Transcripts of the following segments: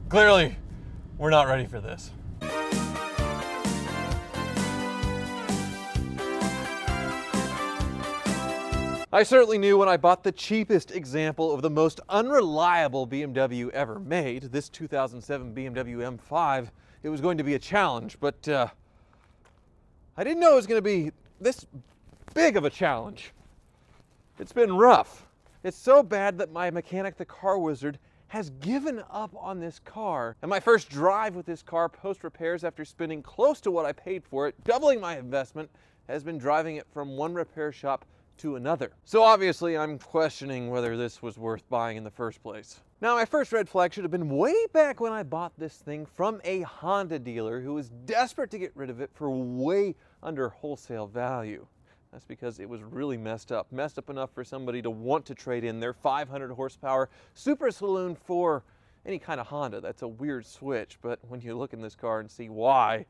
Clearly, we're not ready for this. I certainly knew when I bought the cheapest example of the most unreliable BMW ever made, this 2007 BMW M5, it was going to be a challenge, but I didn't know it was going to be this big of a challenge. It's been rough. It's so bad that my mechanic, the car wizard, has given up on this car. And my first drive with this car post repairs, after spending close to what I paid for it, doubling my investment, has been driving it from one repair shop to another. So obviously I'm questioning whether this was worth buying in the first place. Now, my first red flag should have been way back when I bought this thing from a Honda dealer who was desperate to get rid of it for way under wholesale value. That's because it was really messed up enough for somebody to want to trade in their 500 horsepower Super Saloon for any kind of Honda. That's a weird switch, but when you look in this car and see why,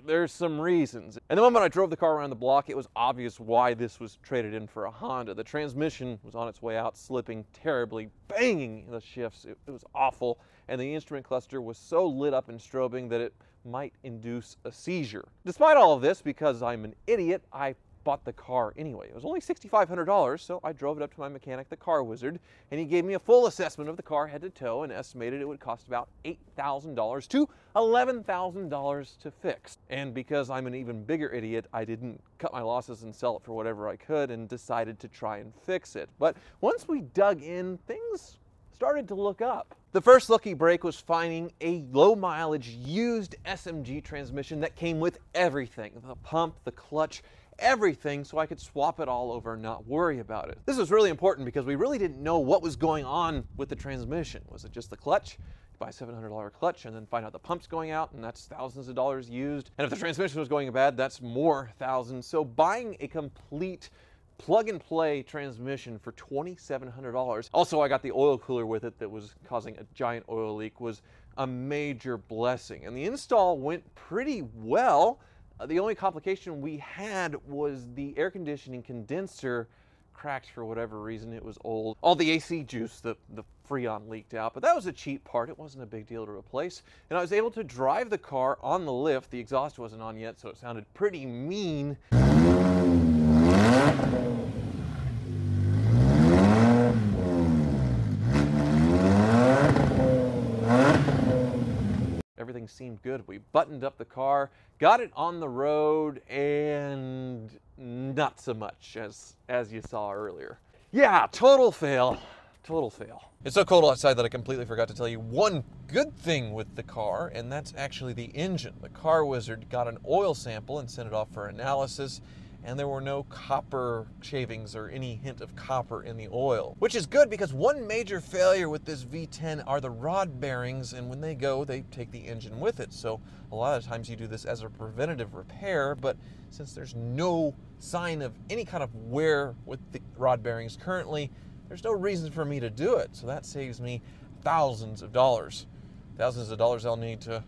there's some reasons. And the moment I drove the car around the block, it was obvious why this was traded in for a Honda. The transmission was on its way out, slipping terribly, banging the shifts. It was awful. And the instrument cluster was so lit up and strobing that it might induce a seizure. Despite all of this, because I'm an idiot, I bought the car anyway. It was only $6,500, so I drove it up to my mechanic, the car wizard, and he gave me a full assessment of the car head to toe and estimated it would cost about $8,000 to $11,000 to fix. And because I'm an even bigger idiot, I didn't cut my losses and sell it for whatever I could and decided to try and fix it. But once we dug in, things started to look up. The first lucky break was finding a low mileage used SMG transmission that came with everything, the pump, the clutch, everything, so I could swap it all over and not worry about it. This was really important because we really didn't know what was going on with the transmission. Was it just the clutch? You buy a $700 clutch and then find out the pump's going out, and that's thousands of dollars used. And if the transmission was going bad, that's more thousands. So buying a complete plug-and-play transmission for $2,700. Also, I got the oil cooler with it that was causing a giant oil leak, was a major blessing. And the install went pretty well. The only complication we had was the air conditioning condenser cracked for whatever reason. It was old. All the AC juice, the Freon leaked out, but that was a cheap part. It wasn't a big deal to replace. And I was able to drive the car on the lift. The exhaust wasn't on yet, so it sounded pretty mean. Everything seemed good. We buttoned up the car, got it on the road, and not so much as you saw earlier. Yeah, total fail. Total fail. It's so cold outside that I completely forgot to tell you one good thing with the car, and that's actually the engine. The car wizard got an oil sample and sent it off for analysis, and there were no copper shavings or any hint of copper in the oil. Which is good, because one major failure with this V10 are the rod bearings, and when they go, they take the engine with it. So a lot of times you do this as a preventative repair, but since there's no sign of any kind of wear with the rod bearings currently, there's no reason for me to do it. So that saves me thousands of dollars. Thousands of dollars I'll need to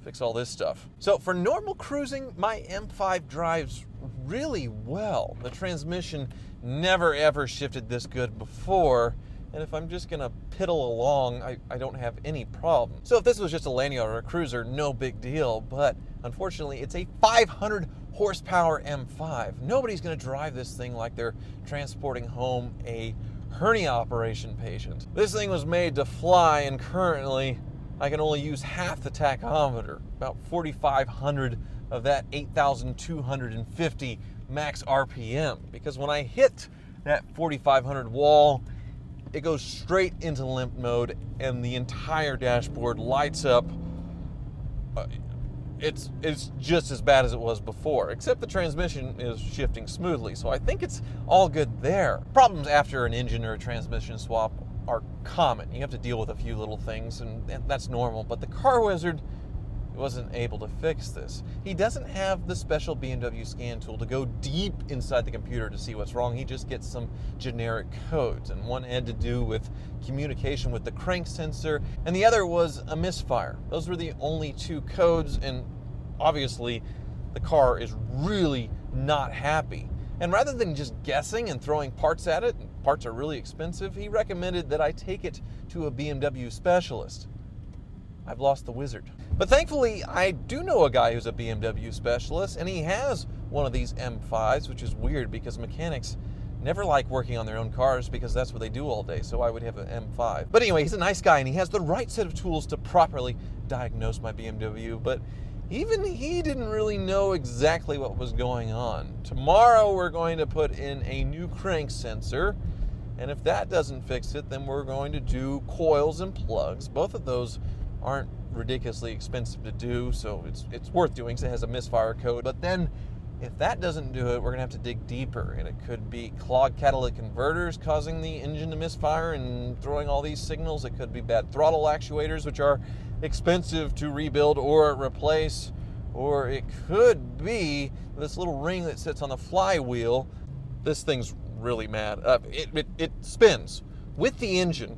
fix all this stuff. So for normal cruising, my M5 drives really well. The transmission never ever shifted this good before, and if I'm just gonna piddle along, I don't have any problem. So if this was just a lanyard or a cruiser, no big deal, but unfortunately it's a 500 horsepower M5. Nobody's gonna drive this thing like they're transporting home a hernia operation patient. This thing was made to fly, and currently I can only use half the tachometer, about 4,500 of that 8,250 max RPM, because when I hit that 4,500 wall, it goes straight into limp mode and the entire dashboard lights up. It's just as bad as it was before, except the transmission is shifting smoothly, so I think it's all good there. Problems after an engine or a transmission swap are common. You have to deal with a few little things, and that's normal, but the car wizard wasn't able to fix this. He doesn't have the special BMW scan tool to go deep inside the computer to see what's wrong. He just gets some generic codes, and one had to do with communication with the crank sensor, and the other was a misfire. Those were the only two codes, and obviously the car is really not happy. And rather than just guessing and throwing parts at it, and parts are really expensive, he recommended that I take it to a BMW specialist. I've lost the wizard. But thankfully, I do know a guy who's a BMW specialist, and he has one of these M5s, which is weird because mechanics never like working on their own cars because that's what they do all day, so I would have an M5. But anyway, he's a nice guy, and he has the right set of tools to properly diagnose my BMW, but even he didn't really know exactly what was going on. Tomorrow, we're going to put in a new crank sensor, and if that doesn't fix it, then we're going to do coils and plugs. Both of those aren't ridiculously expensive to do, so it's worth doing because it has a misfire code. But then if that doesn't do it, we're gonna have to dig deeper, and it could be clogged catalytic converters causing the engine to misfire and throwing all these signals. It could be bad throttle actuators, which are expensive to rebuild or replace, or it could be this little ring that sits on the flywheel. This thing's really mad. It spins with the engine,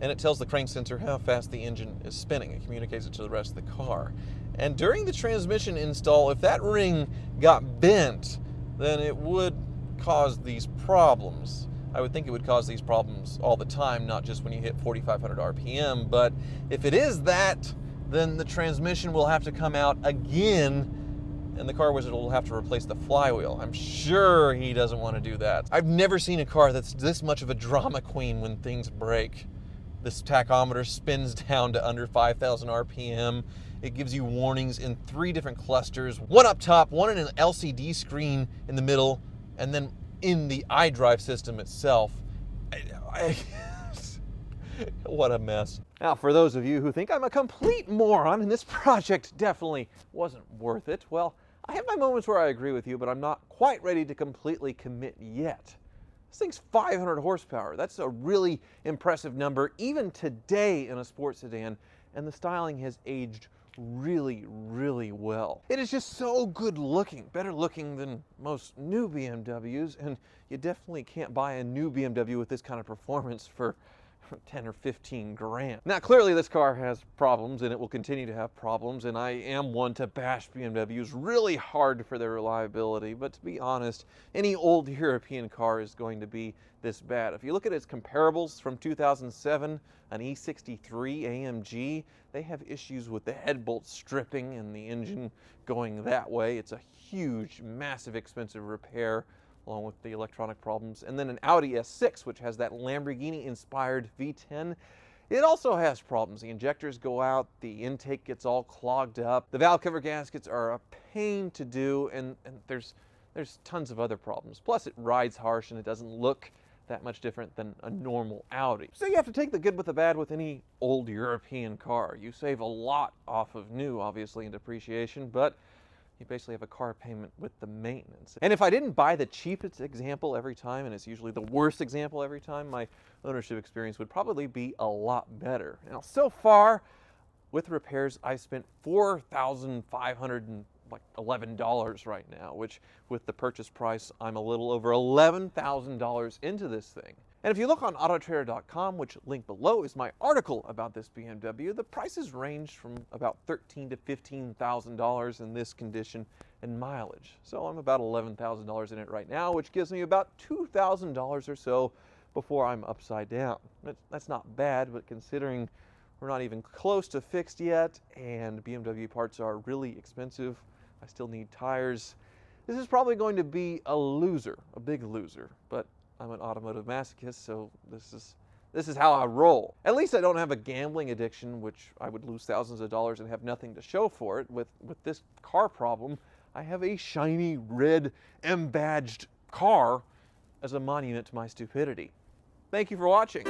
and it tells the crank sensor how fast the engine is spinning. It communicates it to the rest of the car. And during the transmission install, if that ring got bent, then it would cause these problems. I would think it would cause these problems all the time, not just when you hit 4,500 RPM. But if it is that, then the transmission will have to come out again, and the car wizard will have to replace the flywheel. I'm sure he doesn't want to do that. I've never seen a car that's this much of a drama queen when things break. This tachometer spins down to under 5,000 RPM. It gives you warnings in 3 different clusters, one up top, one in an LCD screen in the middle, and then in the iDrive system itself. What a mess. Now, for those of you who think I'm a complete moron and this project definitely wasn't worth it, well, I have my moments where I agree with you, but I'm not quite ready to completely commit yet. This thing's 500 horsepower. That's a really impressive number, even today in a sports sedan, and the styling has aged really, really well. It is just so good looking, better looking than most new BMWs, and you definitely can't buy a new BMW with this kind of performance for 10 or 15 grand. Now, clearly this car has problems, and it will continue to have problems, and I am one to bash BMWs really hard for their reliability, but to be honest, any old European car is going to be this bad. If you look at its comparables from 2007, an E63 AMG, they have issues with the head bolt stripping and the engine going that way. It's a huge, massive, expensive repair, along with the electronic problems. And then an Audi S6, which has that Lamborghini-inspired V10, it also has problems. The injectors go out, the intake gets all clogged up, the valve cover gaskets are a pain to do, and there's tons of other problems. Plus, it rides harsh and it doesn't look that much different than a normal Audi. So you have to take the good with the bad with any old European car. You save a lot off of new, obviously, in depreciation, but you basically have a car payment with the maintenance. And if I didn't buy the cheapest example every time, and it's usually the worst example every time, my ownership experience would probably be a lot better. Now, so far, with repairs, I spent $4,511 right now, which with the purchase price, I'm a little over $11,000 into this thing. And if you look on autotrader.com, which link below is my article about this BMW, the prices range from about $13,000 to $15,000 in this condition and mileage. So I'm about $11,000 in it right now, which gives me about $2,000 or so before I'm upside down. That's not bad, but considering we're not even close to fixed yet, and BMW parts are really expensive, I still need tires, this is probably going to be a loser, a big loser, but I'm an automotive masochist, so this is how I roll. At least I don't have a gambling addiction, which I would lose thousands of dollars and have nothing to show for it. With this car problem, I have a shiny red M-badged car as a monument to my stupidity. Thank you for watching.